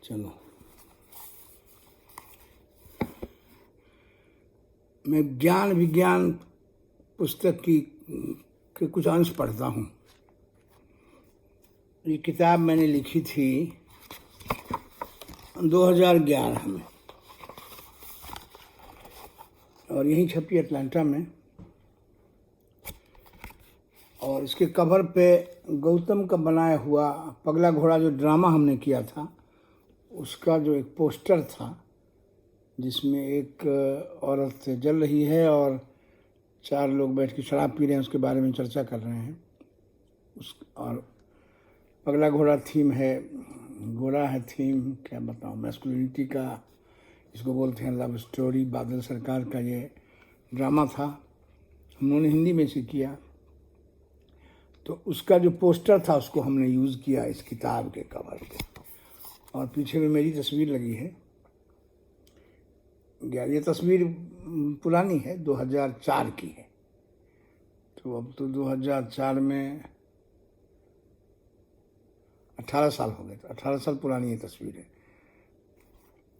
चलो, मैं ज्ञान विज्ञान पुस्तक के कुछ अंश पढ़ता हूँ। ये किताब मैंने लिखी थी 2011 में और यहीं छपी अटलांटा में। और इसके कवर पे गौतम का बनाया हुआ पगला घोड़ा जो ड्रामा हमने किया था उसका जो एक पोस्टर था, जिसमें एक औरत जल रही है और 4 लोग बैठ के शराब पी रहे हैं, उसके बारे में चर्चा कर रहे हैं। और पगला घोड़ा थीम है, घोड़ा है थीम, क्या बताऊँ, मैस्कुलिनिटी का इसको बोलते हैं, लव स्टोरी। बादल सरकार का ये ड्रामा था, हम लोगों ने हिंदी में से किया। तो उसका जो पोस्टर था उसको हमने यूज़ किया इस किताब के कवर पे। और पीछे में मेरी तस्वीर लगी है। ये तस्वीर पुरानी है, 2004 की है। तो अब तो 2004 में 18 साल हो गए। तो 18 साल पुरानी ये तस्वीर है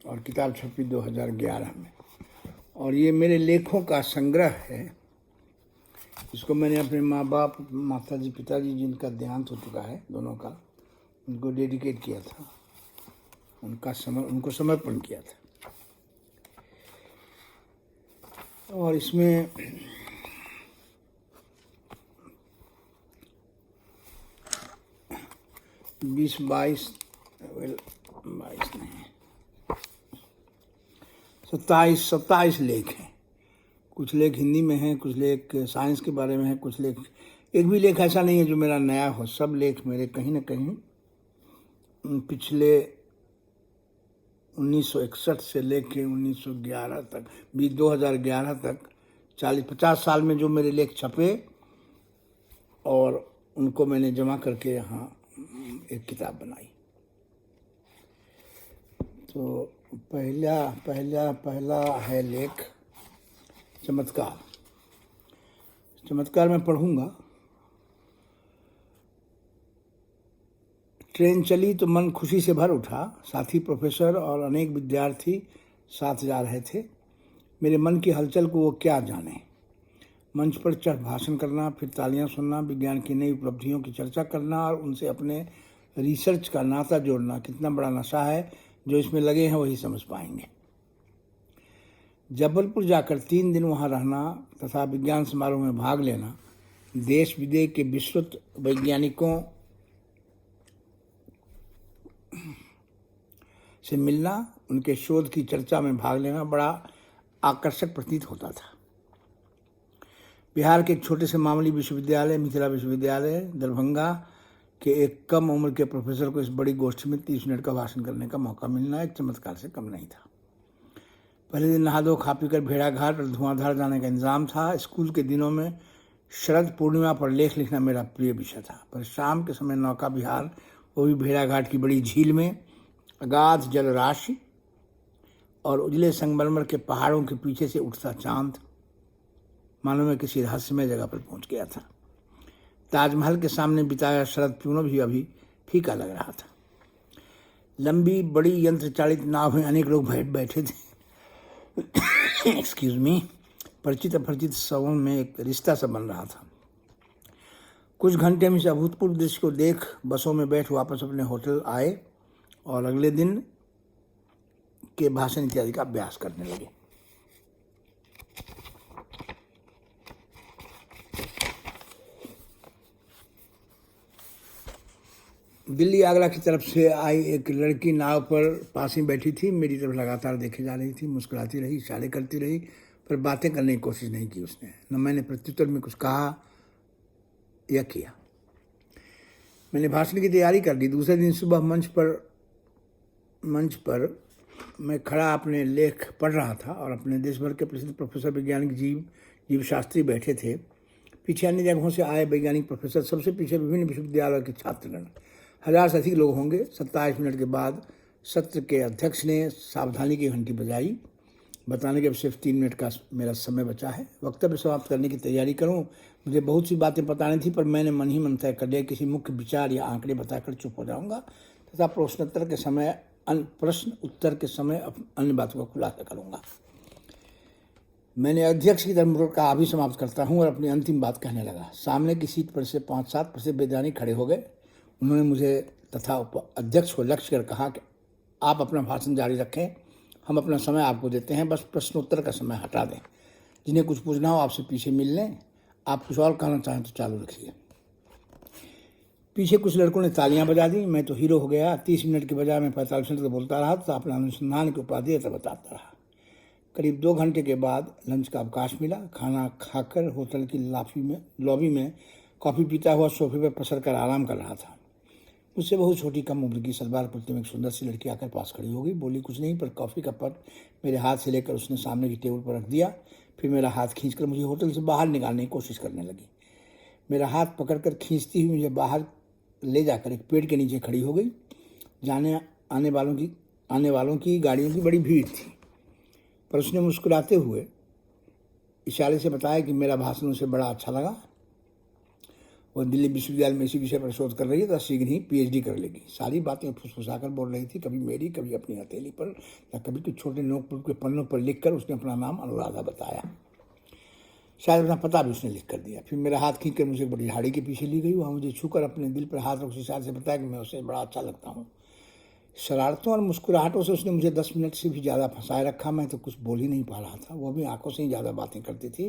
और किताब छपी 2011 में। और ये मेरे लेखों का संग्रह है। इसको मैंने अपने माँ बाप, माताजी पिताजी जिनका देहांत हो चुका है दोनों का, उनको डेडिकेट किया था, उनको समर्पण किया था। और इसमें 27 लेख हैं। कुछ लेख हिंदी में हैं, कुछ लेख साइंस के बारे में हैं, कुछ लेख, एक भी लेख ऐसा नहीं है जो मेरा नया हो। सब लेख मेरे कहीं ना कहीं पिछले 1961 से लेके 1911 तक, 2011 तक 40-50 साल में जो मेरे लेख छपे और उनको मैंने जमा करके यहाँ एक किताब बनाई। तो पहला है लेख चमत्कार। चमत्कार मैं पढ़ूंगा। ट्रेन चली तो मन खुशी से भर उठा। साथी प्रोफेसर और अनेक विद्यार्थी साथ जा रहे थे। मेरे मन की हलचल को वो क्या जाने। मंच पर चढ़ भाषण करना, फिर तालियां सुनना, विज्ञान की नई उपलब्धियों की चर्चा करना और उनसे अपने रिसर्च का नाता जोड़ना कितना बड़ा नशा है। जो इसमें लगे हैं वही समझ पाएंगे। जबलपुर जाकर 3 दिन वहाँ रहना तथा विज्ञान समारोह में भाग लेना, देश विदेश के विस्तृत वैज्ञानिकों से मिलना, उनके शोध की चर्चा में भाग लेना बड़ा आकर्षक प्रतीत होता था। बिहार के एक छोटे से मामूली विश्वविद्यालय, मिथिला विश्वविद्यालय दरभंगा के एक कम उम्र के प्रोफेसर को इस बड़ी गोष्ठी में 30 मिनट का भाषण करने का मौका मिलना एक चमत्कार से कम नहीं था। पहले दिन नहा धो खा पीकर भेड़ाघाट और धुआंधार जाने का इंतजाम था। स्कूल के दिनों में शरद पूर्णिमा पर लेख लिखना मेरा प्रिय विषय था। पर शाम के समय नौका विहार, वो भी भेड़ाघाट की बड़ी झील में, अगाध जल राशि और उजले संगमरमर के पहाड़ों के पीछे से उठता चांद, मानो मैं किसी रहस्यमय जगह पर पहुंच गया था। ताजमहल के सामने बिताया शरद पूर्णिमा भी अभी फीका लग रहा था। लंबी बड़ी यंत्र चालित नाव में अनेक लोग बैठे थे। Excuse me. परिचित अपरिचित सबों में एक रिश्ता सा बन रहा था। कुछ घंटे में इस अभूतपूर्व दृश्य को देख बसों में बैठ वापस अपने होटल आए और अगले दिन के भाषण इत्यादि का अभ्यास करने लगे। दिल्ली आगरा की तरफ से आई एक लड़की नाव पर पास ही बैठी थी। मेरी तरफ लगातार देखे जा रही थी, मुस्कुराती रही, इशारे करती रही, पर बातें करने की कोशिश नहीं की उसने। न मैंने प्रत्युत्तर में कुछ कहा या किया। मैंने भाषण की तैयारी कर ली। दूसरे दिन सुबह मंच पर मैं खड़ा अपने लेख पढ़ रहा था और अपने देश भर के प्रसिद्ध प्रोफेसर, वैज्ञानिक, जीव शास्त्री बैठे थे। पीछे अन्य जगहों से आए वैज्ञानिक प्रोफेसर, सबसे पीछे विभिन्न विश्वविद्यालयों के छात्रगण। 1000 से अधिक लोग होंगे। 27 मिनट के बाद सत्र के अध्यक्ष ने सावधानी की घंटी बजाई, बताने के अब सिर्फ 3 मिनट का मेरा समय बचा है। वक्तव्य समाप्त करने की तैयारी करूं। मुझे बहुत सी बातें बतानी थी, पर मैंने मन ही मन तय कर लिया किसी मुख्य विचार या आंकड़े बताकर चुप हो जाऊंगा तथा प्रश्नोत्तर के समय प्रश्न उत्तर के समय अन्य बातों का खुलासा करूँगा। मैंने अध्यक्ष की तरफ मुड़कर कहा, अभी समाप्त करता हूँ, और अपनी अंतिम बात कहने लगा। सामने की सीट पर से 5-7 प्रसिद्ध वैज्ञानिक खड़े हो गए। उन्होंने मुझे तथा अध्यक्ष को लक्ष्य कर कहा कि आप अपना भाषण जारी रखें, हम अपना समय आपको देते हैं, बस प्रश्नोत्तर का समय हटा दें। जिन्हें कुछ पूछना हो आपसे पीछे मिल लें, आप कुछ और कहना चाहें तो चालू रखिए। पीछे कुछ लड़कों ने तालियां बजा दी। मैं तो हीरो हो गया। 30 मिनट के बजाय मैं 45 मिनट तक बोलता रहा तो अपना अनुसंधान की उपाधि बताता रहा। करीब 2 घंटे के बाद लंच का अवकाश मिला। खाना खाकर होटल की लॉबी में कॉफ़ी पीता हुआ सोफे पर पसर कर आराम कर रहा था। मुझसे बहुत छोटी कम उम्र की सलवार कुर्ते में एक सुंदर सी लड़की आकर पास खड़ी हो गई। बोली कुछ नहीं, पर कॉफ़ी का कप मेरे हाथ से लेकर उसने सामने की टेबल पर रख दिया। फिर मेरा हाथ खींचकर मुझे होटल से बाहर निकालने की कोशिश करने लगी। मेरा हाथ पकड़कर खींचती हुई मुझे बाहर ले जाकर एक पेड़ के नीचे खड़ी हो गई। आने वालों की गाड़ियों की बड़ी भीड़ थी, पर उसने मुस्कुराते हुए इशारे से बताया कि मेरा भाषण उसे बड़ा अच्छा लगा। वह दिल्ली विश्वविद्यालय में इसी विषय पर शोध कर रही है, तो शीघ्र ही PhD कर लेगी। सारी बातें फुसफुसाकर बोल रही थी, कभी मेरी, कभी अपनी हथेली पर, या कभी कुछ छोटे नोटबुक के पन्नों पर लिखकर उसने अपना नाम अनुराधा बताया। शायद अपना पता भी उसने लिख कर दिया। फिर मेरा हाथ खींच कर मुझे बड़ी झाड़ी के पीछे ली गई। वहाँ मुझे छूकर अपने दिल पर हाथ रख उस इशारे से बताया कि मैं उसे बड़ा अच्छा लगता हूँ। शरारतों और मुस्कुराहटों से उसने मुझे 10 मिनट से भी ज़्यादा फंसाए रखा। मैं तो कुछ बोल ही नहीं पा रहा था। वो भी आंखों से ही ज़्यादा बातें करती थी,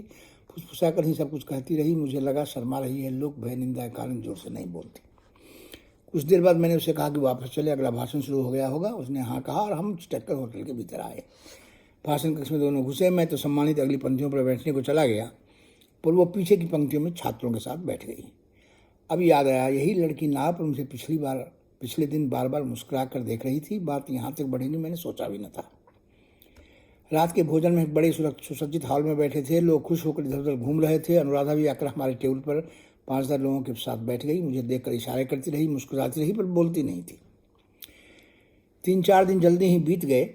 फुसफुसा कर ही सब कुछ कहती रही। मुझे लगा शर्मा रही है, लोग भय निंदा के कारण जोर से नहीं बोलती। कुछ देर बाद मैंने उसे कहा कि वापस चले, अगला भाषण शुरू हो गया होगा। उसने हाँ कहा और हम चक्कर होटल के भीतर आए। भाषण कक्ष में दोनों घुसे। मैं तो सम्मानित अगली पंक्तियों पर बैठने को चला गया, पर वो पीछे की पंक्तियों में छात्रों के साथ बैठ गई। अब याद आया, यही लड़की नाव पर मुझे पिछले दिन बार बार मुस्कुरा कर देख रही थी। बात यहाँ तक बढ़ेगी मैंने सोचा भी न था। रात के भोजन में एक बड़े सुसज्जित हॉल में बैठे थे। लोग खुश होकर इधर उधर घूम रहे थे। अनुराधा भी आकर हमारे टेबल पर 5-10 लोगों के साथ बैठ गई। मुझे देखकर इशारे करती रही, मुस्कुराती रही, पर बोलती नहीं थी। 3-4 दिन जल्दी ही बीत गए।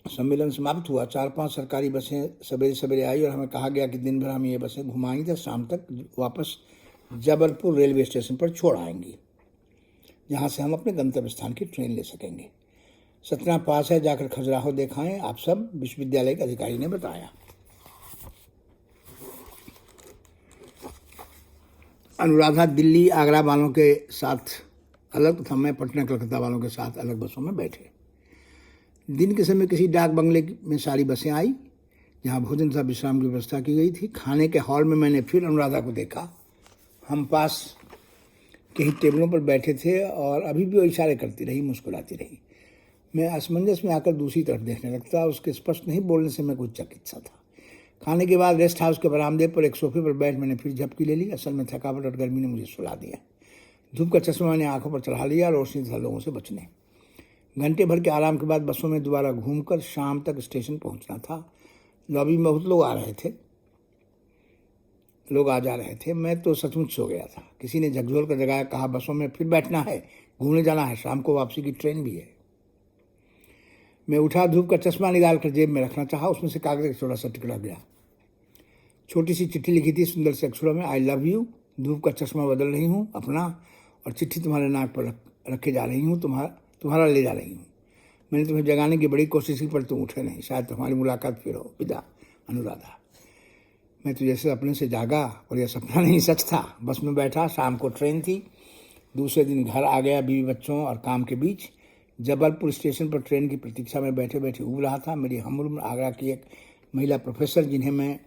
सम्मेलन समाप्त हुआ। 4-5 सरकारी बसें सवेरे सवेरे आई और हमें कहा गया कि दिन भर हम ये बसें घुमाएंगी तो शाम तक वापस जबलपुर रेलवे स्टेशन पर छोड़ आएंगी, जहाँ से हम अपने गंतव्य स्थान की ट्रेन ले सकेंगे। 17 पास है, जाकर खजुराहो दिखाएं आप सब, विश्वविद्यालय के अधिकारी ने बताया। अनुराधा दिल्ली आगरा वालों के साथ अलग तथा मैं पटना कलकत्ता वालों के साथ अलग बसों में बैठे। दिन के समय किसी डाक बंगले में सारी बसें आई, जहाँ भोजन तथा विश्राम की व्यवस्था की गई थी। खाने के हॉल में मैंने फिर अनुराधा को देखा। हम पास के ही टेबलों पर बैठे थे और अभी भी वो इशारे करती रही, मुस्कुराती रही। मैं असमंजस में आकर दूसरी तरफ देखने लगता। उसके स्पष्ट नहीं बोलने से मैं कुछ चकित सा था। खाने के बाद रेस्ट हाउस के बरामदे पर एक सोफे पर बैठ मैंने फिर झपकी ले ली। असल में थकावट और गर्मी ने मुझे सुला दिया। धूप का चश्मा मैंने आंखों पर चढ़ा लिया, रोशनी तथा लोगों से बचने। घंटे भर के आराम के बाद बसों में दोबारा घूमकर शाम तक स्टेशन पहुंचना था। लॉबी में बहुत लोग आ जा रहे थे। मैं तो सचमुच सो गया था। किसी ने झकझोर कर जगाया, कहा बसों में फिर बैठना है, घूमने जाना है, शाम को वापसी की ट्रेन भी है। मैं उठा, धूप का चश्मा निकाल कर जेब में रखना चाहा। उसमें से कागज का छोटा सा टुकड़ा गया। छोटी सी चिट्ठी लिखी थी सुंदर से अक्षरों में, आई लव यू। धूप का चश्मा बदल रही हूँ अपना, और चिट्ठी तुम्हारे नाक पर रखे जा रही हूँ, तुम्हारा ले जा रही हूँ। मैंने तुम्हें जगाने की बड़ी कोशिश की, पर तुम उठे नहीं। शायद तुम्हारी मुलाकात फिर हो। विदा, अनुराधा। मैं तो जैसे अपने से जागा और यह सपना नहीं सच था। बस में बैठा, शाम को ट्रेन थी। दूसरे दिन घर आ गया, बीवी बच्चों और काम के बीच। जबलपुर स्टेशन पर ट्रेन की प्रतीक्षा में बैठे बैठे उब रहा था। मेरी हमउम्र आगरा की एक महिला प्रोफेसर, जिन्हें मैं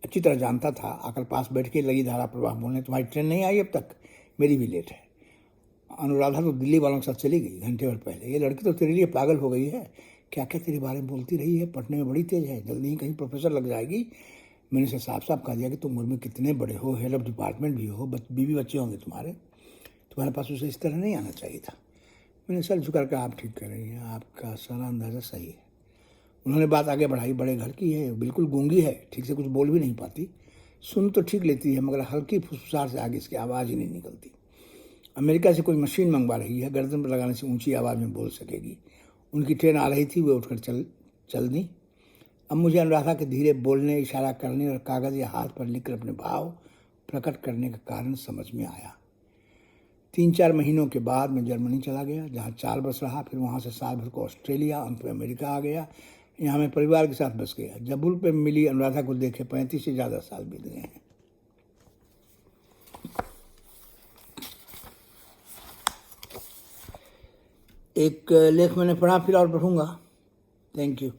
अच्छी तरह जानता था, आकर पास बैठ के लगी धारा प्रवाह बोलने, तुम्हारी ट्रेन नहीं आई अब तक? मेरी भी लेट है। अनुराधा तो दिल्ली वालों के साथ चली गई घंटे भर पहले। ये लड़की तो तेरे लिए पागल हो गई है। क्या क्या तेरे बारे में बोलती रही है, पढ़ने में बड़ी तेज है, जल्दी ही कहीं प्रोफेसर लग जाएगी। मैंने उसे साफ साफ कह दिया कि तुम उम्र में कितने बड़े हो, हेड ऑफ डिपार्टमेंट भी हो, बीवी बच्चे होंगे तुम्हारे पास उसे इस तरह नहीं आना चाहिए था। मैंने सर झुका कर, आप ठीक कर रही हैं, आपका सारा अंदाज़ा सही है। उन्होंने बात आगे बढ़ाई, बड़े घर की है, बिल्कुल गूंगी है, ठीक से कुछ बोल भी नहीं पाती। सुन तो ठीक लेती है, मगर हल्की फुसफुसाहट से आगे इसकी आवाज़ ही नहीं निकलती। अमेरिका से कोई मशीन मंगवा रही है, गर्दन पर लगाने से ऊंची आवाज़ में बोल सकेगी। उनकी ट्रेन आ रही थी, वे उठकर चल दी। अब मुझे अनुराधा के धीरे बोलने, इशारा करने और कागज़ या हाथ पर लिखकर अपने भाव प्रकट करने का कारण समझ में आया। 3-4 महीनों के बाद मैं जर्मनी चला गया, जहाँ 4 वर्ष रहा। फिर वहाँ से साल भर को ऑस्ट्रेलिया, अंत में अमेरिका आ गया। यहाँ मैं परिवार के साथ बस गया। जबुल पे मिली अनुराधा को देखे 35 से ज़्यादा साल बीत गए हैं। एक लेख मैंने पढ़ा, फिर और पढ़ूंगा। Thank you.